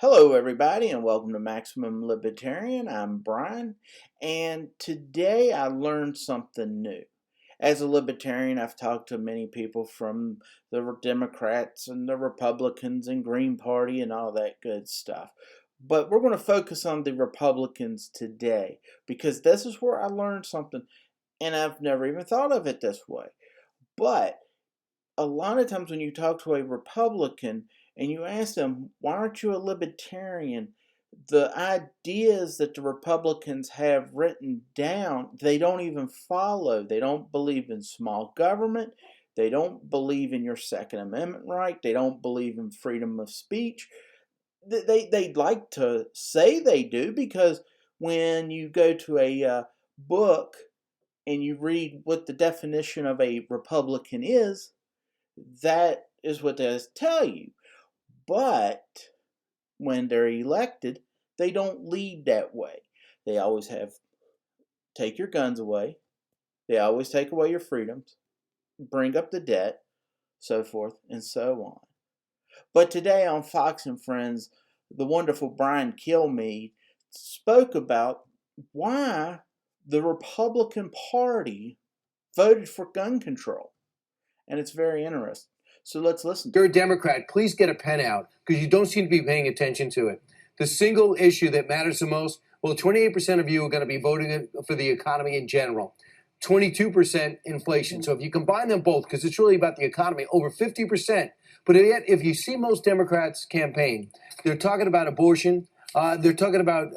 Hello, everybody, and welcome to Maximum Libertarian. I'm Brian, and today I learned something new. As a libertarian, I've talked to many people from the Democrats and the Republicans and Green Party and all that good stuff. But we're going to focus on the Republicans today because this is where I learned something, and I've never even thought of it this way. But a lot of times when you talk to a Republican and you ask them, why aren't you a libertarian? The ideas that the Republicans have written down, they don't even follow. They don't believe in small government. They don't believe in your Second Amendment right. They don't believe in freedom of speech. They'd like to say they do because when you go to a book and you read what the definition of a Republican is, that is what they tell you. But when they're elected, they don't lead that way. They always have take your guns away. They always take away your freedoms, bring up the debt, so forth and so on. But today on Fox and Friends, the wonderful Brian Kilmeade spoke about why the Republican Party voted for gun control. And it's very interesting. So let's listen. You're a Democrat. Please get a pen out because you don't seem to be paying attention to it. The single issue that matters the most, well, 28% of you are going to be voting for the economy in general. 22% inflation. So if you combine them both, because it's really about the economy, over 50%. But yet, if you see most Democrats campaign, they're talking about abortion. They're talking about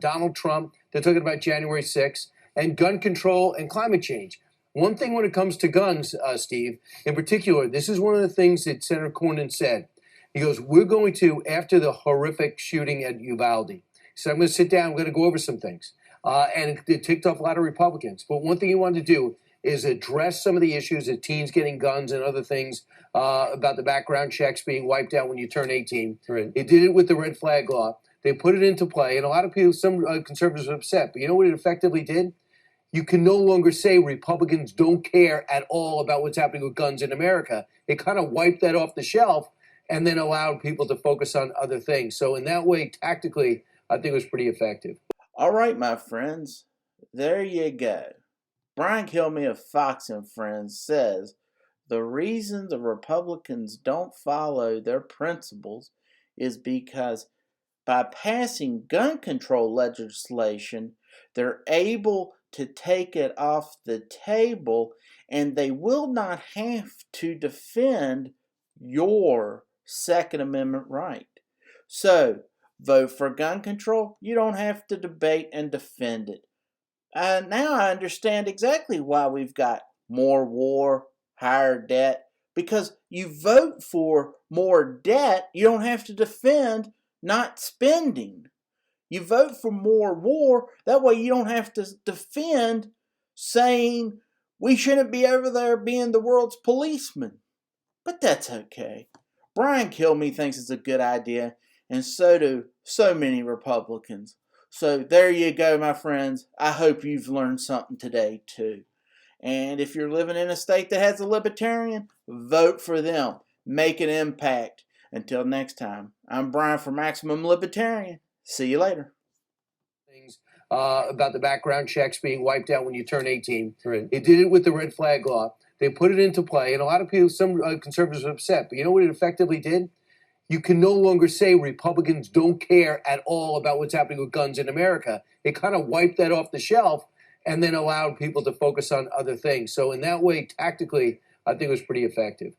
Donald Trump. They're talking about January 6th and gun control and climate change. One thing when it comes to guns, Steve, in particular, this is one of the things that Senator Cornyn said. He goes, we're going to, after the horrific shooting at Uvalde, he said, I'm going to sit down, I'm going to go over some things. And it ticked off a lot of Republicans. But one thing he wanted to do is address some of the issues of teens getting guns and other things about the background checks being wiped out when you turn 18. Right. They did it with the red flag law. They put it into play. And a lot of people, some conservatives are upset. But you know what it effectively did? You can no longer say Republicans don't care at all about what's happening with guns in America. It kind of wiped that off the shelf and then allowed people to focus on other things. So in that way, tactically, I think it was pretty effective. All right, my friends, there you go. Brian Kilmeade of Fox and Friends says the reason the Republicans don't follow their principles is because by passing gun control legislation, they're able to take it off the table and they will not have to defend your Second Amendment right. So, vote for gun control. You don't have to debate and defend it. Now I understand exactly why we've got more war, higher debt, because you vote for more debt, you don't have to defend not spending. You vote for more war, that way you don't have to defend saying we shouldn't be over there being the world's policeman. But that's okay. Brian Kilmeade thinks it's a good idea, and so do so many Republicans. So there you go, my friends. I hope you've learned something today, too. And if you're living in a state that has a libertarian, vote for them. Make an impact. Until next time, I'm Brian for Maximum Libertarian. See you later. Things about the background checks being wiped out when you turn 18. Right. They did it with the red flag law. They put it into play. And a lot of people, some conservatives are upset. But you know what it effectively did? You can no longer say Republicans don't care at all about what's happening with guns in America. It kind of wiped that off the shelf and then allowed people to focus on other things. So in that way, tactically, I think it was pretty effective.